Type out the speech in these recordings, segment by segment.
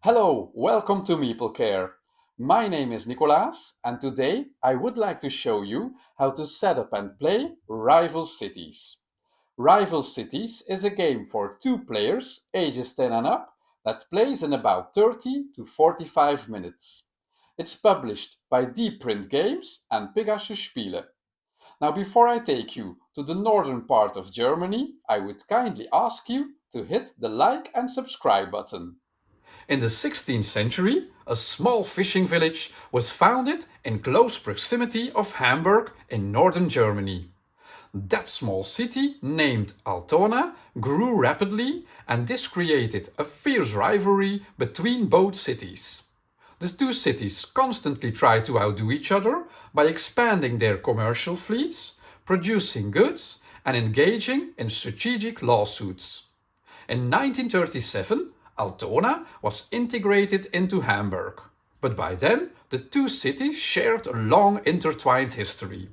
Hello, welcome to Meeplecare. My name is Nicolas, and today I would like to show you how to set up and play Rival Cities. Rival Cities is a game for two players, ages 10 and up, that plays in about 30 to 45 minutes. It's published by Deep Print Games and Pegasus Spiele. Now, before I take you to the northern part of Germany, I would kindly ask you to hit the like and subscribe button. In the 16th century, a small fishing village was founded in close proximity of Hamburg in northern Germany. That small city, named Altona, grew rapidly, and this created a fierce rivalry between both cities. The two cities constantly tried to outdo each other by expanding their commercial fleets, producing goods, and engaging in strategic lawsuits. In 1937, Altona was integrated into Hamburg, but by then the two cities shared a long intertwined history.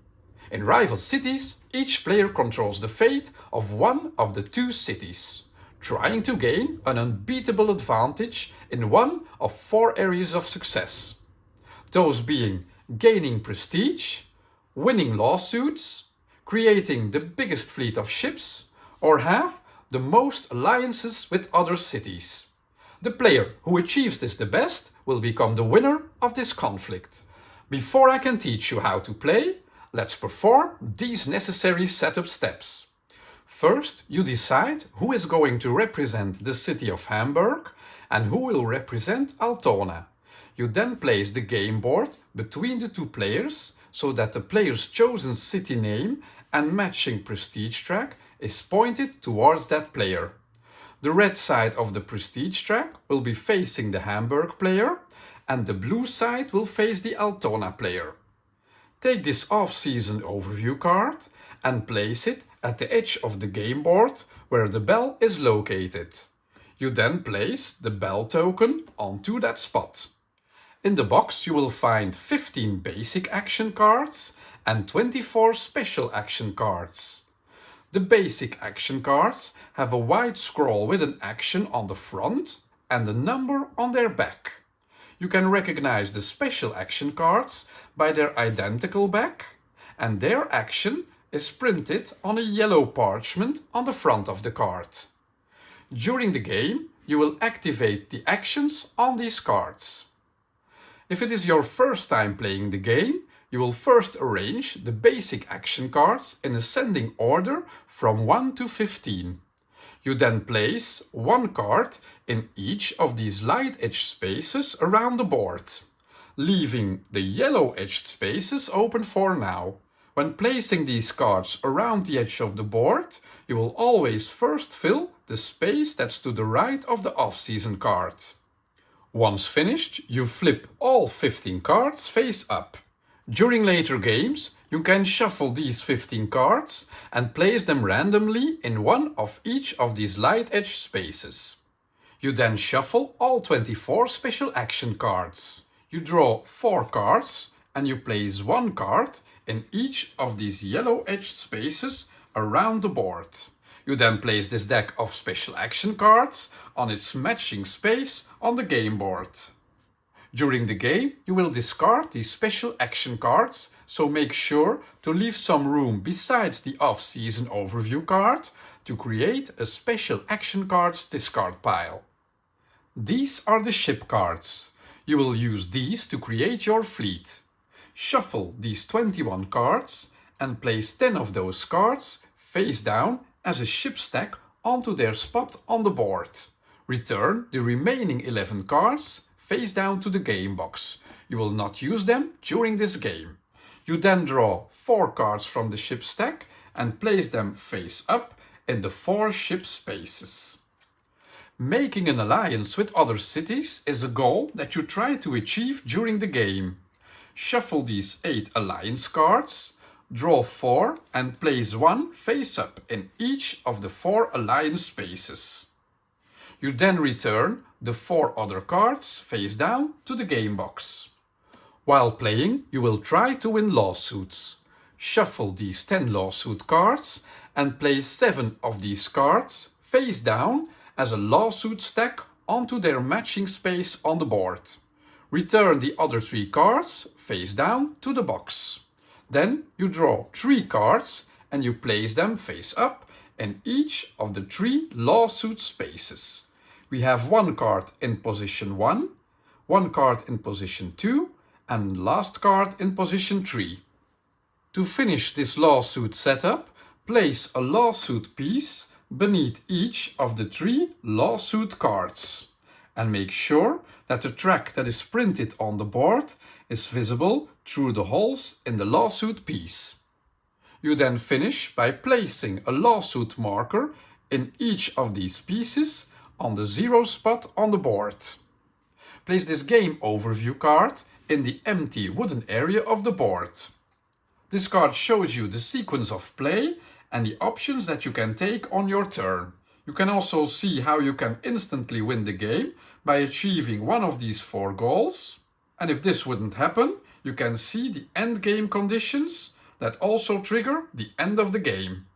In rival cities, each player controls the fate of one of the two cities, trying to gain an unbeatable advantage in one of four areas of success. Those being gaining prestige, winning lawsuits, creating the biggest fleet of ships, or have the most alliances with other cities. The player who achieves this the best will become the winner of this conflict. Before I can teach you how to play, let's perform these necessary setup steps. First, you decide who is going to represent the city of Hamburg and who will represent Altona. You then place the game board between the two players so that the player's chosen city name and matching prestige track is pointed towards that player. The red side of the prestige track will be facing the Hamburg player and the blue side will face the Altona player. Take this off-season overview card and place it at the edge of the game board where the bell is located. You then place the bell token onto that spot. In the box you will find 15 basic action cards and 24 special action cards. The basic action cards have a white scroll with an action on the front and a number on their back. You can recognize the special action cards by their identical back, and their action is printed on a yellow parchment on the front of the card. During the game, you will activate the actions on these cards. If it is your first time playing the game, you will first arrange the basic action cards in ascending order from 1 to 15. You then place one card in each of these light-edged spaces around the board, leaving the yellow-edged spaces open for now. When placing these cards around the edge of the board, you will always first fill the space that's to the right of the off-season card. Once finished, you flip all 15 cards face up. During later games, you can shuffle these 15 cards and place them randomly in one of each of these light-edged spaces. You then shuffle all 24 special action cards. You draw 4 cards and you place one card in each of these yellow-edged spaces around the board. You then place this deck of special action cards on its matching space on the game board. During the game, you will discard these special action cards, so make sure to leave some room besides the off-season overview card to create a special action cards discard pile. These are the ship cards. You will use these to create your fleet. Shuffle these 21 cards and place 10 of those cards face down as a ship stack onto their spot on the board. Return the remaining 11 cards face down to the game box. You will not use them during this game. You then draw 4 cards from the ship stack and place them face up in the 4 ship spaces. Making an alliance with other cities is a goal that you try to achieve during the game. Shuffle these 8 alliance cards, draw 4 and place 1 face up in each of the 4 alliance spaces. You then return the 4 other cards face down to the game box. While playing, you will try to win lawsuits. Shuffle these 10 lawsuit cards and place 7 of these cards face down as a lawsuit stack onto their matching space on the board. Return the other 3 cards face down to the box. Then you draw 3 cards and you place them face up in each of the 3 lawsuit spaces. We have 1 card in position 1, 1 card in position 2 and last card in position 3. To finish this lawsuit setup, place a lawsuit piece beneath each of the 3 lawsuit cards and make sure that the track that is printed on the board is visible through the holes in the lawsuit piece. You then finish by placing a lawsuit marker in each of these pieces on the 0 spot on the board. Place this game overview card in the empty wooden area of the board. This card shows you the sequence of play and the options that you can take on your turn. You can also see how you can instantly win the game by achieving one of these 4 goals. And if this wouldn't happen, you can see the end game conditions that also trigger the end of the game.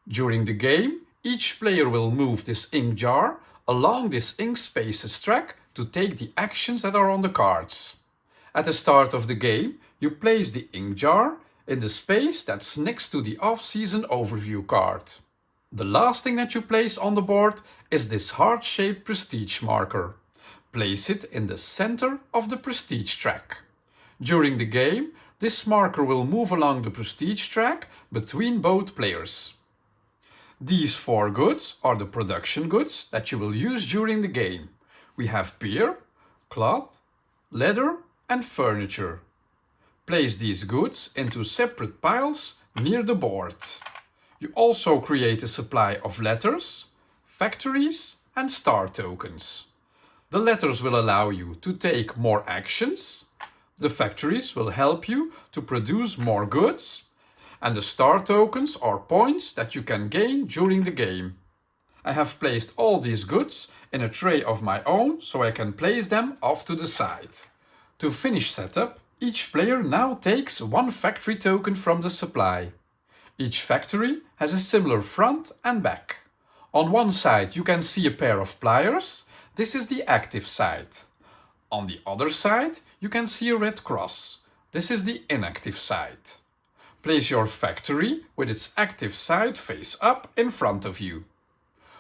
During the game, each player will move this ink jar along this ink spaces track to take the actions that are on the cards. At the start of the game, you place the ink jar in the space that's next to the off-season overview card. The last thing that you place on the board is this heart-shaped prestige marker. Place it in the center of the prestige track. During the game, this marker will move along the prestige track between both players. These 4 goods are the production goods that you will use during the game. We have beer, cloth, leather and furniture. Place these goods into separate piles near the board. You also create a supply of letters, factories and star tokens. The letters will allow you to take more actions, the factories will help you to produce more goods, and the star tokens are points that you can gain during the game. I have placed all these goods in a tray of my own so I can place them off to the side. To finish setup, each player now takes 1 factory token from the supply. Each factory has a similar front and back. On one side you can see a pair of pliers. This is the active side. On the other side you can see a red cross. This is the inactive side. Place your factory with its active side face up in front of you.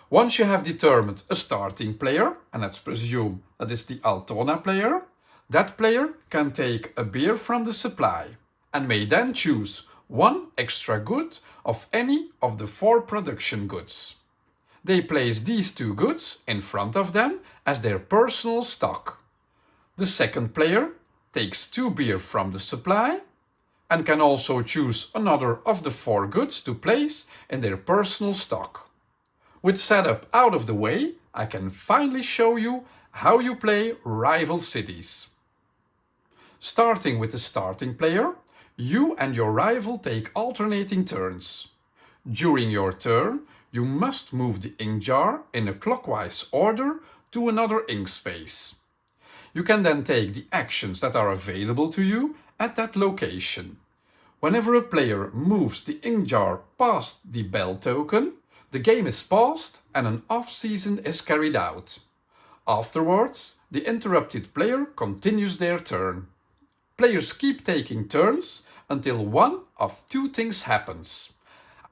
Once you have determined a starting player, and let's presume that is the Altona player, that player can take a beer from the supply and may then choose 1 extra good of any of the 4 production goods. They place these 2 goods in front of them as their personal stock. The second player takes 2 beer from the supply and can also choose another of the 4 goods to place in their personal stock. With setup out of the way, I can finally show you how you play rival cities. Starting with the starting player, you and your rival take alternating turns. During your turn, you must move the ink jar in a clockwise order to another ink space. You can then take the actions that are available to you at that location. Whenever a player moves the ink jar past the bell token, the game is paused and an off-season is carried out. Afterwards, the interrupted player continues their turn. Players keep taking turns until one of 2 things happens.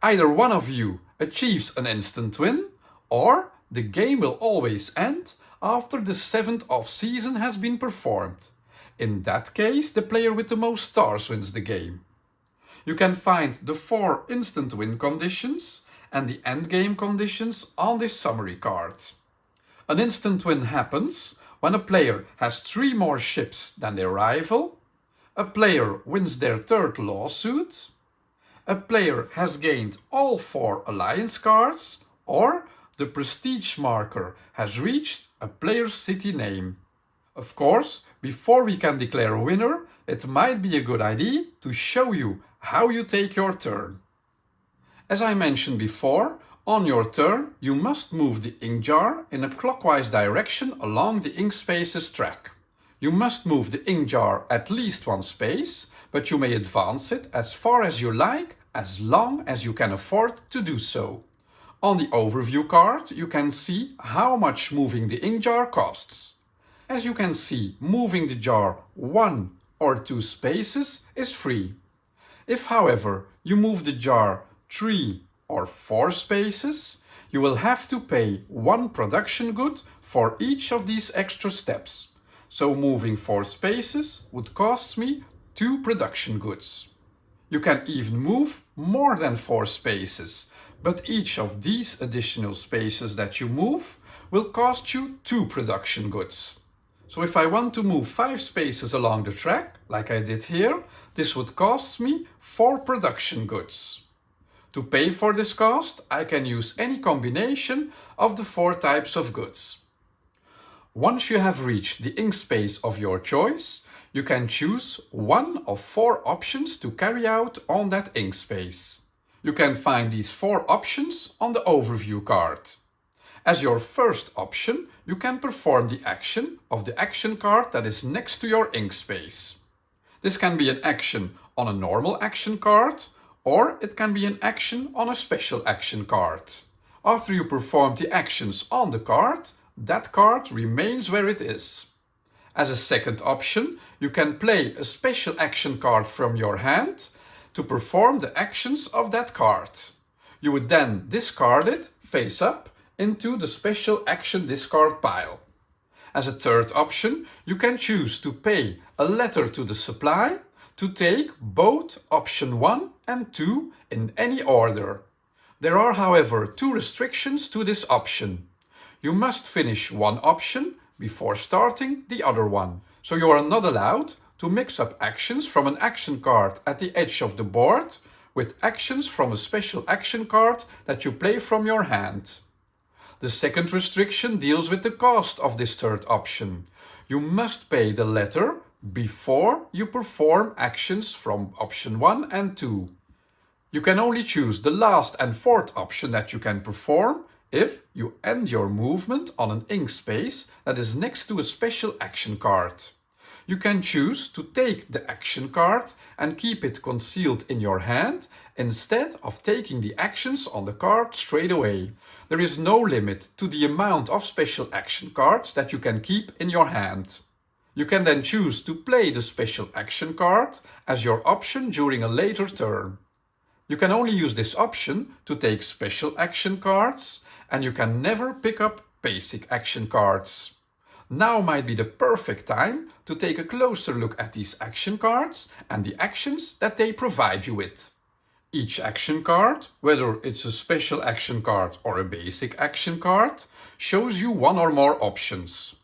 Either one of you achieves an instant win, or the game will always end after the 7th off-season has been performed. In that case, the player with the most stars wins the game. You can find the 4 instant win conditions and the endgame conditions on this summary card. An instant win happens when a player has 3 more ships than their rival, a player wins their 3rd lawsuit, a player has gained all 4 alliance cards, or the prestige marker has reached a player's city name. Of course, before we can declare a winner, it might be a good idea to show you how you take your turn. As I mentioned before, on your turn you must move the ink jar in a clockwise direction along the ink spaces track. You must move the ink jar at least 1 space, but you may advance it as far as you like, as long as you can afford to do so. On the overview card, you can see how much moving the ink jar costs. As you can see, moving the jar 1 or 2 spaces is free. If, however, you move the jar 3 or 4 spaces, you will have to pay 1 production good for each of these extra steps. So moving 4 spaces would cost me 2 production goods. You can even move more than 4 spaces, but each of these additional spaces that you move will cost you 2 production goods. So if I want to move 5 spaces along the track, like I did here, this would cost me 4 production goods. To pay for this cost, I can use any combination of the 4 types of goods. Once you have reached the ink space of your choice, you can choose one of 4 options to carry out on that ink space. You can find these 4 options on the overview card. As your first option, you can perform the action of the action card that is next to your ink space. This can be an action on a normal action card, or it can be an action on a special action card. After you perform the actions on the card, that card remains where it is. As a second option, you can play a special action card from your hand to perform the actions of that card. You would then discard it face up into the special action discard pile. As a third option, you can choose to pay a letter to the supply to take both option 1 and 2 in any order. There are, however, 2 restrictions to this option. You must finish one option before starting the other one. So you are not allowed to mix up actions from an action card at the edge of the board with actions from a special action card that you play from your hand. The second restriction deals with the cost of this third option. You must pay the letter before you perform actions from option 1 and 2. You can only choose the last and fourth option that you can perform if you end your movement on an ink space that is next to a special action card. You can choose to take the action card and keep it concealed in your hand instead of taking the actions on the card straight away. There is no limit to the amount of special action cards that you can keep in your hand. You can then choose to play the special action card as your option during a later turn. You can only use this option to take special action cards, and you can never pick up basic action cards. Now might be the perfect time to take a closer look at these action cards and the actions that they provide you with. Each action card, whether it's a special action card or a basic action card, shows you one or more options.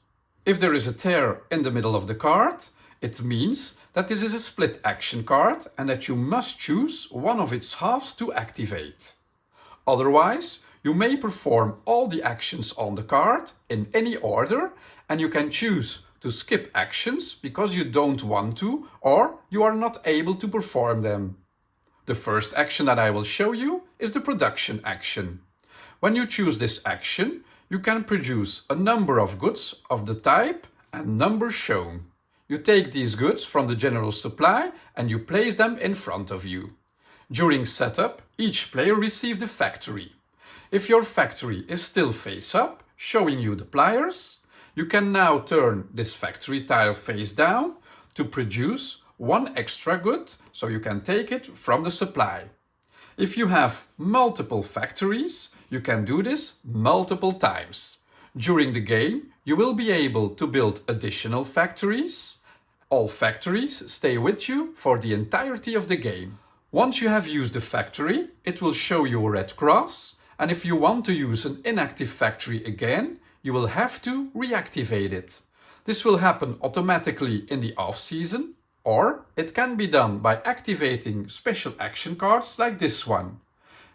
If there is a tear in the middle of the card, it means that this is a split action card and that you must choose one of its halves to activate. Otherwise, you may perform all the actions on the card in any order, and you can choose to skip actions because you don't want to or you are not able to perform them. The first action that I will show you is the production action. When you choose this action, you can produce a number of goods of the type and number shown. You take these goods from the general supply and you place them in front of you. During setup, each player receives the factory. If your factory is still face up, showing you the pliers, you can now turn this factory tile face down to produce one extra good, so you can take it from the supply. If you have multiple factories, you can do this multiple times. During the game, you will be able to build additional factories. All factories stay with you for the entirety of the game. Once you have used the factory, it will show you a red cross, and if you want to use an inactive factory again, you will have to reactivate it. This will happen automatically in the off-season, or it can be done by activating special action cards like this one.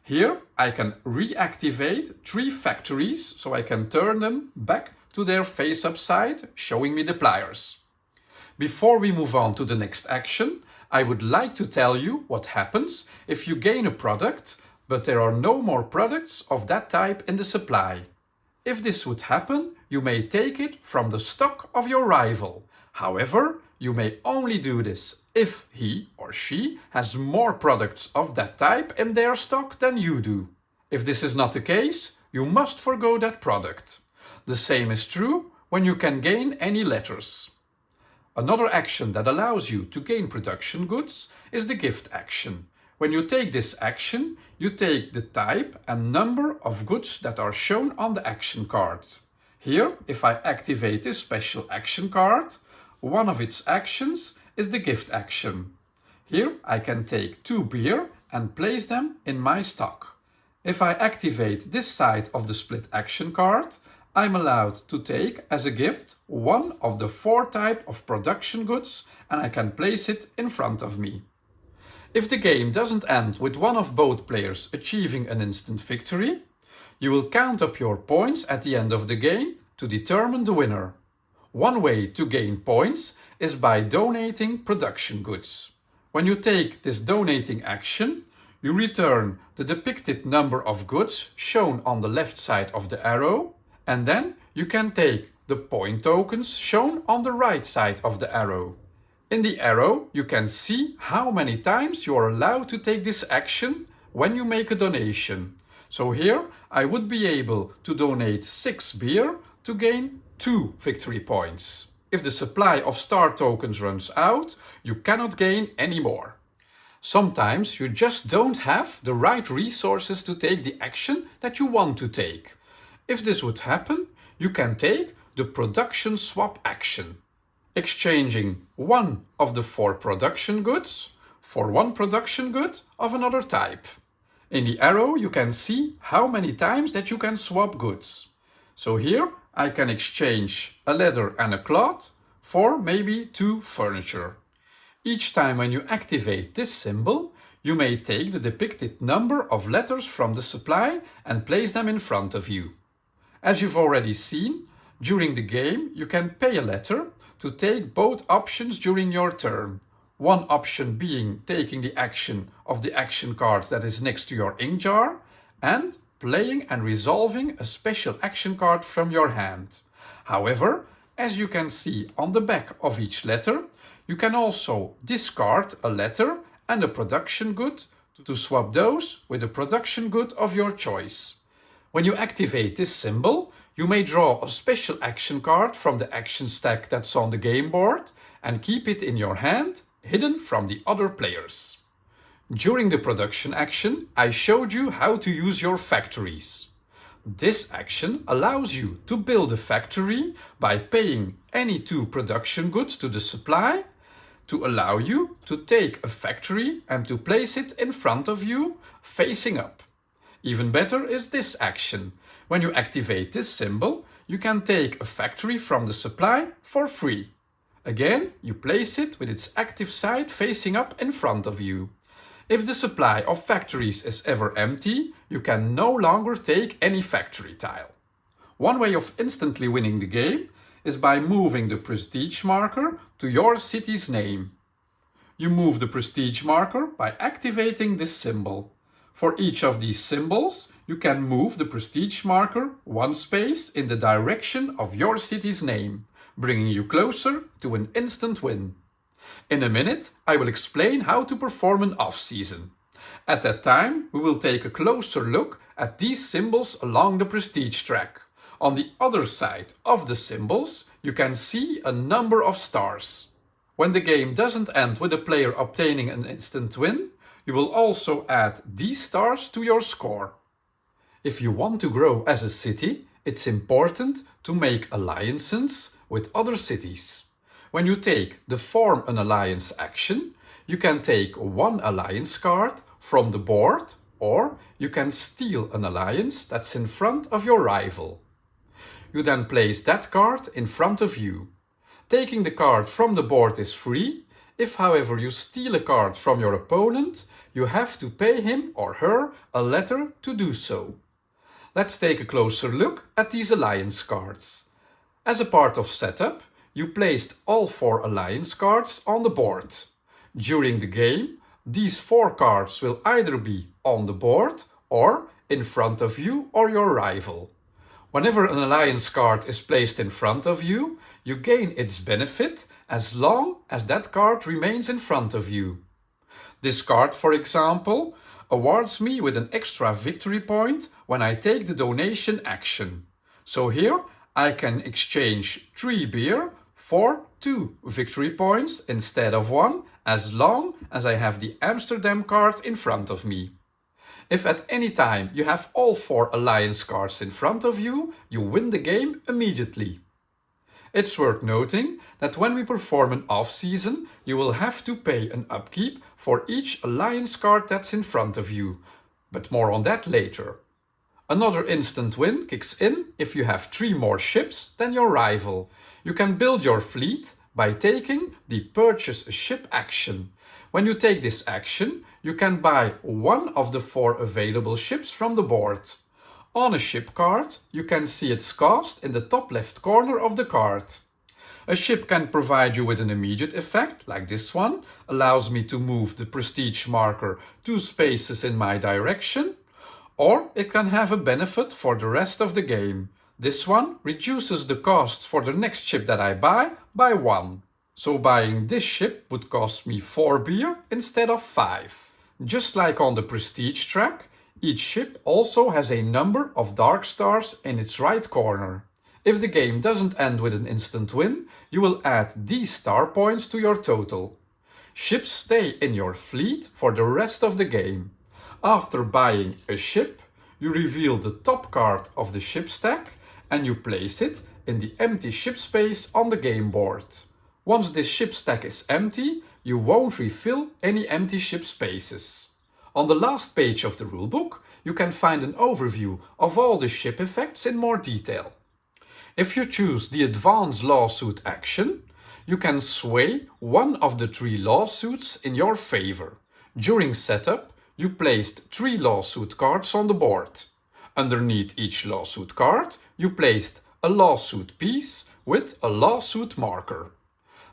Here I can reactivate 3 factories, so I can turn them back to their face-up side, showing me the pliers. Before we move on to the next action, I would like to tell you what happens if you gain a product, but there are no more products of that type in the supply. If this would happen, you may take it from the stock of your rival. However, you may only do this if he or she has more products of that type in their stock than you do. If this is not the case, you must forgo that product. The same is true when you can gain any letters. Another action that allows you to gain production goods is the gift action. When you take this action, you take the type and number of goods that are shown on the action card. Here, if I activate this special action card, one of its actions is the gift action. Here I can take 2 beer and place them in my stock. If I activate this side of the split action card, I'm allowed to take as a gift one of the 4 types of production goods and I can place it in front of me. If the game doesn't end with one of both players achieving an instant victory, you will count up your points at the end of the game to determine the winner. One way to gain points is by donating production goods. When you take this donating action, you return the depicted number of goods shown on the left side of the arrow, and then you can take the point tokens shown on the right side of the arrow. In the arrow, you can see how many times you are allowed to take this action when you make a donation. So here I would be able to donate 6 beer to gain 2 victory points. If the supply of star tokens runs out, you cannot gain any more. Sometimes you just don't have the right resources to take the action that you want to take. If this would happen, you can take the production swap action, exchanging one of the 4 production goods for one production good of another type. In the arrow you can see how many times that you can swap goods. So here I can exchange a leather and a cloth for maybe 2 furniture. Each time when you activate this symbol, you may take the depicted number of letters from the supply and place them in front of you. As you've already seen, during the game you can pay a letter to take both options during your turn. One option being taking the action of the action card that is next to your ink jar and playing and resolving a special action card from your hand. However, as you can see on the back of each letter, you can also discard a letter and a production good to swap those with a production good of your choice. When you activate this symbol, you may draw a special action card from the action stack that's on the game board and keep it in your hand, hidden from the other players. During the production action, I showed you how to use your factories. This action allows you to build a factory by paying any 2 production goods to the supply to allow you to take a factory and to place it in front of you facing up. Even better is this action. When you activate this symbol, you can take a factory from the supply for free. Again, you place it with its active side facing up in front of you. If the supply of factories is ever empty, you can no longer take any factory tile. One way of instantly winning the game is by moving the prestige marker to your city's name. You move the prestige marker by activating this symbol. For each of these symbols, you can move the prestige marker 1 space in the direction of your city's name, bringing you closer to an instant win. In a minute, I will explain how to perform an off-season. At that time, we will take a closer look at these symbols along the prestige track. On the other side of the symbols, you can see a number of stars. When the game doesn't end with a player obtaining an instant win, you will also add these stars to your score. If you want to grow as a city, it's important to make alliances with other cities. When you take the Form an Alliance action, you can take 1 alliance card from the board, or you can steal an alliance that's in front of your rival. You then place that card in front of you. Taking the card from the board is free. If, however, you steal a card from your opponent, you have to pay him or her a letter to do so. Let's take a closer look at these alliance cards. As a part of setup, you placed all 4 alliance cards on the board. During the game, these 4 cards will either be on the board or in front of you or your rival. Whenever an alliance card is placed in front of you, you gain its benefit as long as that card remains in front of you. This card, for example, awards me with an extra victory point when I take the donation action. So here I can exchange 3 beer for 2 victory points instead of 1, as long as I have the Amsterdam card in front of me. If at any time you have all 4 alliance cards in front of you, you win the game immediately. It's worth noting that when we perform an off-season, you will have to pay an upkeep for each alliance card that's in front of you, but more on that later. Another instant win kicks in if you have 3 more ships than your rival. You can build your fleet by taking the Purchase a Ship action. When you take this action, you can buy one of the 4 available ships from the board. On a ship card, you can see its cost in the top left corner of the card. A ship can provide you with an immediate effect, like this one, allows me to move the prestige marker 2 spaces in my direction, or it can have a benefit for the rest of the game. This one reduces the cost for the next ship that I buy by 1. So buying this ship would cost me 4 beer instead of 5. Just like on the prestige track, each ship also has a number of dark stars in its right corner. If the game doesn't end with an instant win, you will add these star points to your total. Ships stay in your fleet for the rest of the game. After buying a ship, you reveal the top card of the ship stack and you place it in the empty ship space on the game board. Once this ship stack is empty, you won't refill any empty ship spaces. On the last page of the rulebook, you can find an overview of all the ship effects in more detail. If you choose the Advance Lawsuit action, you can sway one of the 3 lawsuits in your favor. During setup, you placed 3 lawsuit cards on the board. Underneath each lawsuit card, you placed a lawsuit piece with a lawsuit marker.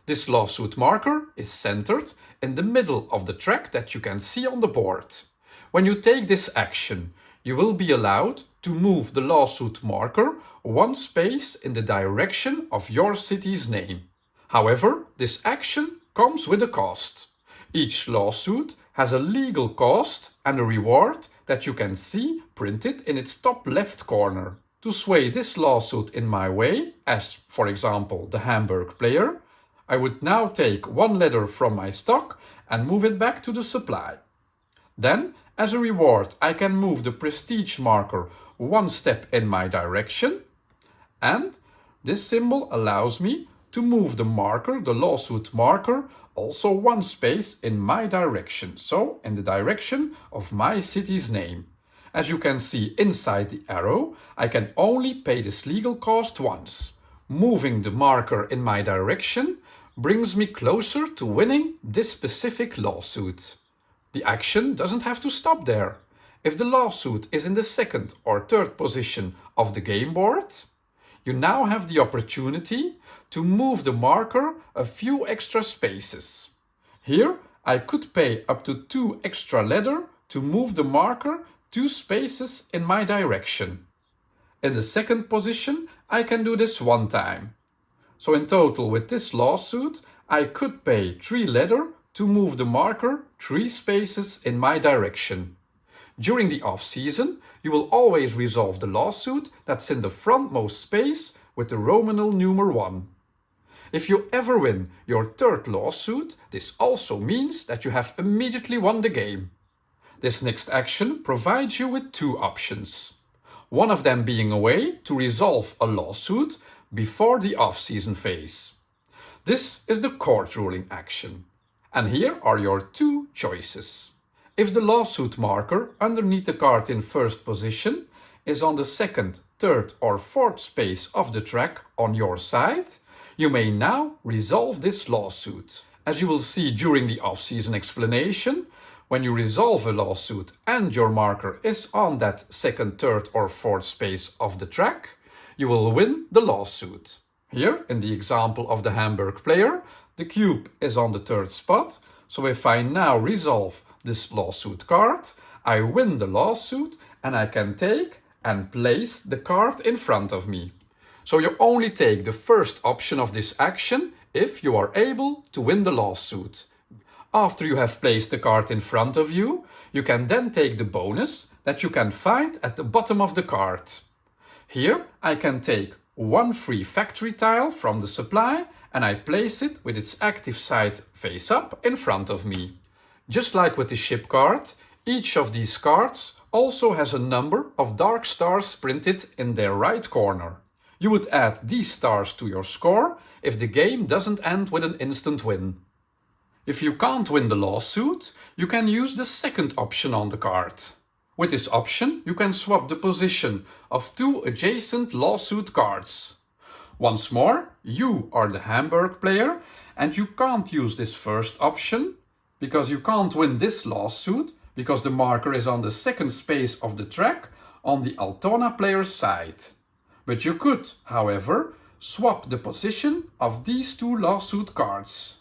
This lawsuit marker is centered in the middle of the track that you can see on the board. When you take this action, you will be allowed to move the lawsuit marker 1 space in the direction of your city's name. However, this action comes with a cost. Each lawsuit has a legal cost and a reward that you can see printed in its top left corner. To sway this lawsuit in my way, as for example the Hamburg player, I would now take 1 letter from my stock and move it back to the supply. Then, as a reward, I can move the prestige marker 1 step in my direction, and this symbol allows me to move the marker, the lawsuit marker, also 1 space in my direction, so in the direction of my city's name. As you can see inside the arrow, I can only pay this legal cost once. Moving the marker in my direction brings me closer to winning this specific lawsuit. The action doesn't have to stop there. If the lawsuit is in the 2nd or 3rd position of the game board, you now have the opportunity to move the marker a few extra spaces. Here I could pay up to 2 extra leather to move the marker 2 spaces in my direction. In the 2nd position I can do this 1 time. So in total with this lawsuit I could pay 3 leather to move the marker 3 spaces in my direction. During the off-season, you will always resolve the lawsuit that's in the frontmost space with the Romanal numer 1. If you ever win your 3rd lawsuit, this also means that you have immediately won the game. This next action provides you with 2 options. One of them being a way to resolve a lawsuit before the off-season phase. This is the court ruling action. And here are your 2 choices. If the lawsuit marker underneath the card in 1st position is on the 2nd, 3rd or 4th space of the track on your side, you may now resolve this lawsuit. As you will see during the off-season explanation, when you resolve a lawsuit and your marker is on that 2nd, 3rd or 4th space of the track, you will win the lawsuit. Here, in the example of the Hamburg player, the cube is on the 3rd spot, so if I now resolve this lawsuit card, I win the lawsuit and I can take and place the card in front of me. So you only take the first option of this action if you are able to win the lawsuit. After you have placed the card in front of you, you can then take the bonus that you can find at the bottom of the card. Here I can take one free factory tile from the supply and I place it with its active side face up in front of me. Just like with the ship card, each of these cards also has a number of dark stars printed in their right corner. You would add these stars to your score if the game doesn't end with an instant win. If you can't win the lawsuit, you can use the second option on the card. With this option, you can swap the position of two adjacent lawsuit cards. Once more, you are the Hamburg player and you can't use this first option because you can't win this lawsuit because the marker is on the second space of the track on the Altona player's side. But you could, however, swap the position of these two lawsuit cards.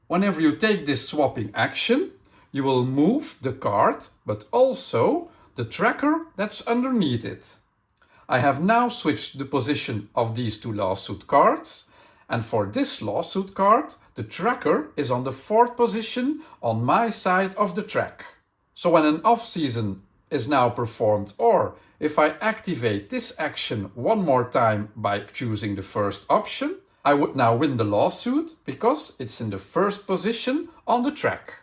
Whenever you take this swapping action, you will move the card, but also the tracker that's underneath it. I have now switched the position of these two lawsuit cards, and for this lawsuit card, the tracker is on the fourth position on my side of the track. So when an off-season is now performed, or if I activate this action one more time by choosing the first option, I would now win the lawsuit because it's in the first position on the track.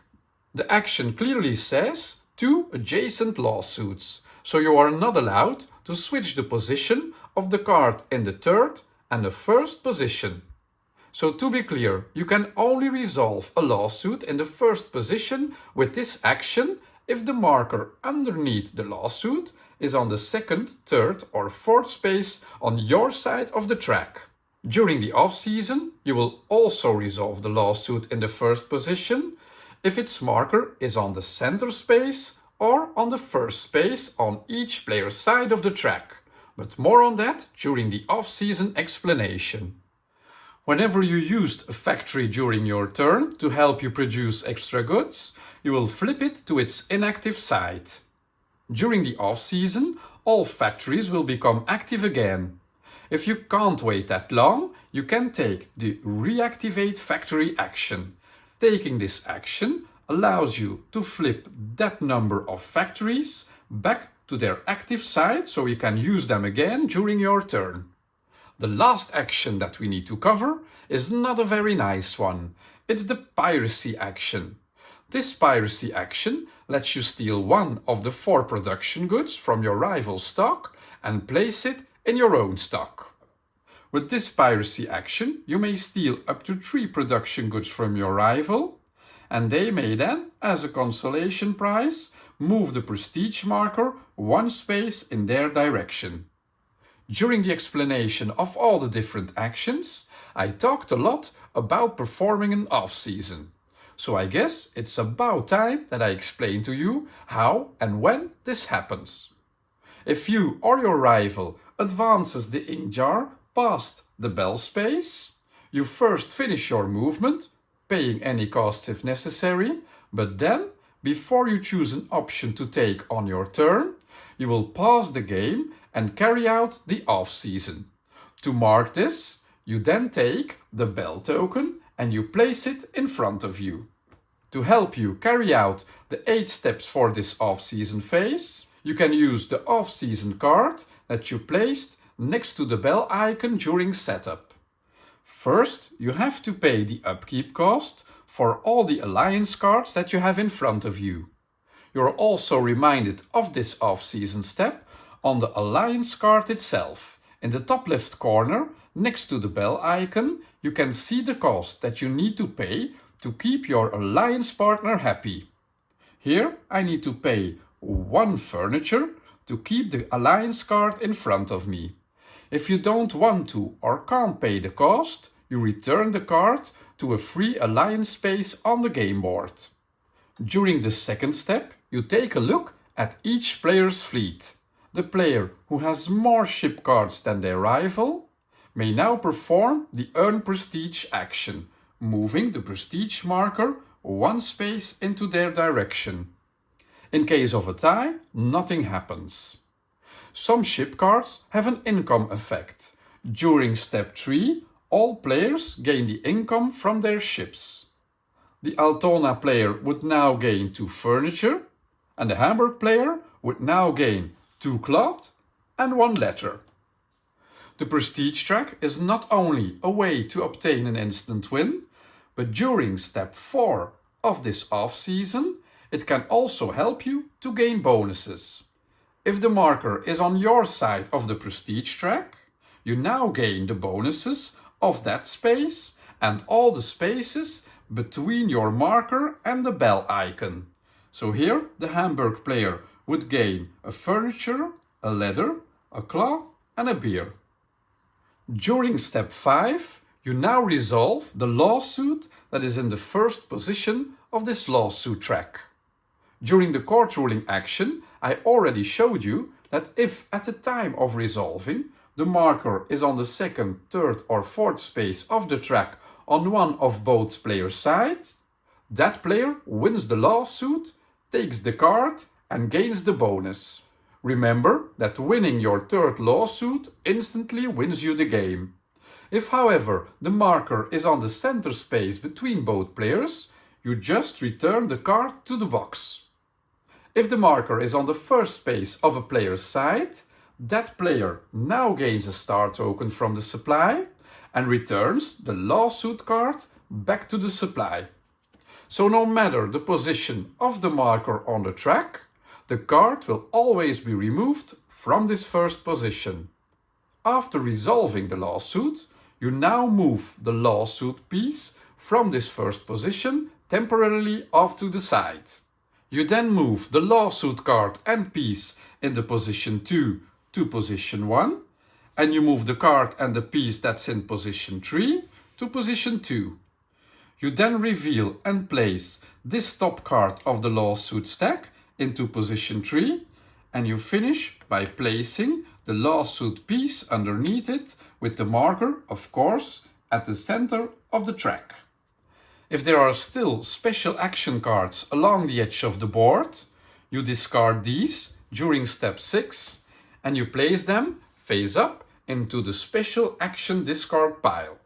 The action clearly says two adjacent lawsuits, so you are not allowed to switch the position of the card in the third and the first position. So to be clear, you can only resolve a lawsuit in the first position with this action if the marker underneath the lawsuit is on the second, third or fourth space on your side of the track. During the off-season, you will also resolve the lawsuit in the first position if its marker is on the center space or on the first space on each player's side of the track, but more on that during the off-season explanation. Whenever you used a factory during your turn to help you produce extra goods, you will flip it to its inactive side. During the off-season, all factories will become active again. If you can't wait that long, you can take the reactivate factory action. Taking this action allows you to flip that number of factories back to their active side so you can use them again during your turn. The last action that we need to cover is not a very nice one. It's the piracy action. This piracy action lets you steal one of the 4 production goods from your rival's stock and place it in your own stock. With this piracy action, you may steal up to 3 production goods from your rival, and they may then, as a consolation prize, move the prestige marker 1 space in their direction. During the explanation of all the different actions, I talked a lot about performing an off-season. So I guess it's about time that I explain to you how and when this happens. If you or your rival advances the ink jar past the bell space, you first finish your movement, paying any costs if necessary, but then, before you choose an option to take on your turn, you will pause the game and carry out the off-season. To mark this, you then take the bell token and you place it in front of you. To help you carry out the 8 steps for this off-season phase, you can use the off-season card that you placed next to the bell icon during setup. First, you have to pay the upkeep cost for all the alliance cards that you have in front of you. You're also reminded of this off-season step on the alliance card itself. In the top left corner, next to the bell icon, you can see the cost that you need to pay to keep your alliance partner happy. Here I need to pay 1 furniture to keep the alliance card in front of me. If you don't want to or can't pay the cost, you return the card to a free alliance space on the game board. During the second step, you take a look at each player's fleet. The player who has more ship cards than their rival may now perform the Earn Prestige action, moving the prestige marker 1 space into their direction. In case of a tie, nothing happens. Some ship cards have an income effect. During step 3, all players gain the income from their ships. The Altona player would now gain 2 furniture, and the Hamburg player would now gain 2 cloth and 1 letter. The prestige track is not only a way to obtain an instant win, but during step 4 of this off-season, it can also help you to gain bonuses. If the marker is on your side of the prestige track, you now gain the bonuses of that space and all the spaces between your marker and the bell icon. So here the Hamburg player would gain a furniture, a ladder, a cloth and a beer. During step 5, you now resolve the lawsuit that is in the first position of this lawsuit track. During the court ruling action, I already showed you that if at the time of resolving the marker is on the second, third or fourth space of the track on one of both players' sides, that player wins the lawsuit, takes the card and gains the bonus. Remember that winning your third lawsuit instantly wins you the game. If, however, the marker is on the center space between both players, you just return the card to the box. If the marker is on the first space of a player's side, that player now gains a star token from the supply and returns the lawsuit card back to the supply. So no matter the position of the marker on the track, the card will always be removed from this first position. After resolving the lawsuit, you now move the lawsuit piece from this first position temporarily off to the side. You then move the lawsuit card and piece in the position 2 to position 1, and you move the card and the piece that's in position 3 to position 2. You then reveal and place this top card of the lawsuit stack into position 3, and you finish by placing the lawsuit piece underneath it with the marker, of course, at the center of the track. If there are still special action cards along the edge of the board, you discard these during step 6 and you place them face up into the special action discard pile.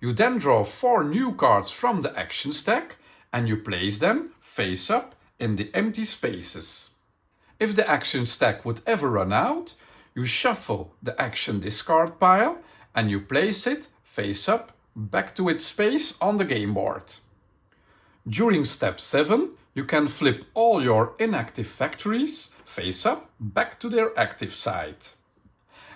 You then draw 4 new cards from the action stack and you place them face up in the empty spaces. If the action stack would ever run out, you shuffle the action discard pile and you place it face up back to its space on the game board. During step 7, you can flip all your inactive factories face up back to their active side.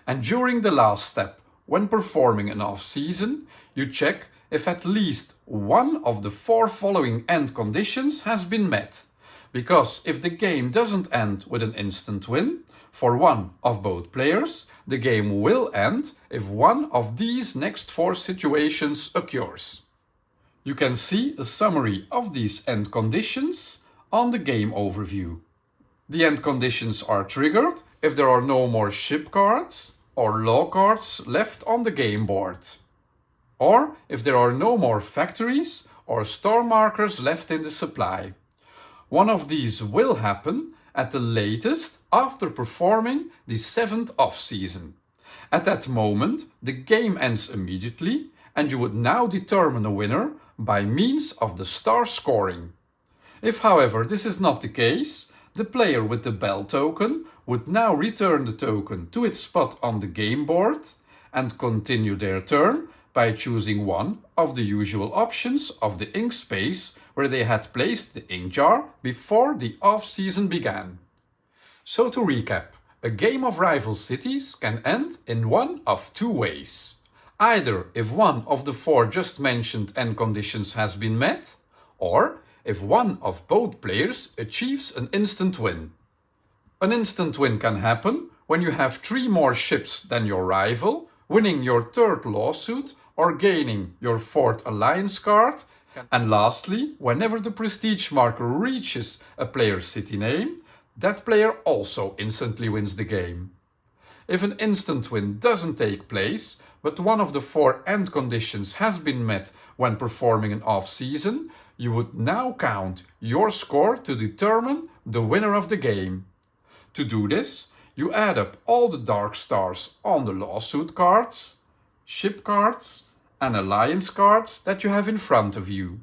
And during the last step, when performing an off-season, you check if at least one of the 4 following end conditions has been met. Because if the game doesn't end with an instant win, for one of both players, the game will end if one of these next 4 situations occurs. You can see a summary of these end conditions on the game overview. The end conditions are triggered if there are no more ship cards or law cards left on the game board, or if there are no more factories or store markers left in the supply. One of these will happen at the latest after performing the 7th off-season. At that moment, the game ends immediately and you would now determine a winner by means of the star scoring. If, however, this is not the case, the player with the bell token would now return the token to its spot on the game board and continue their turn by choosing one of the usual options of the ink space where they had placed the ink jar before the off-season began. So to recap, a game of rival cities can end in one of 2 ways. Either if one of the 4 just mentioned end conditions has been met, or if one of both players achieves an instant win. An instant win can happen when you have 3 more ships than your rival, winning your 3rd lawsuit or gaining your 4th alliance card, and lastly, whenever the prestige marker reaches a player's city name, that player also instantly wins the game. If an instant win doesn't take place, but one of the 4 end conditions has been met when performing an off-season, you would now count your score to determine the winner of the game. To do this, you add up all the dark stars on the lawsuit cards, ship cards, and alliance cards that you have in front of you.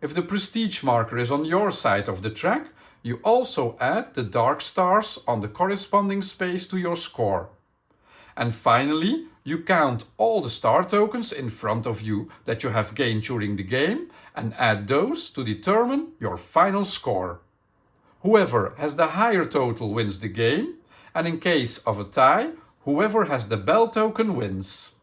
If the prestige marker is on your side of the track, you also add the dark stars on the corresponding space to your score. And finally, you count all the star tokens in front of you that you have gained during the game and add those to determine your final score. Whoever has the higher total wins the game, and in case of a tie, whoever has the bell token wins.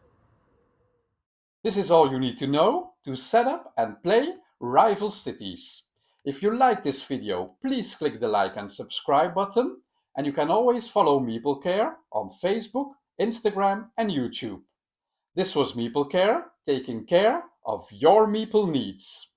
This is all you need to know to set up and play Rival Cities. If you like this video, please click the like and subscribe button, and you can always follow Meeplecare on Facebook, Instagram and YouTube. This was Meeplecare, taking care of your meeple needs.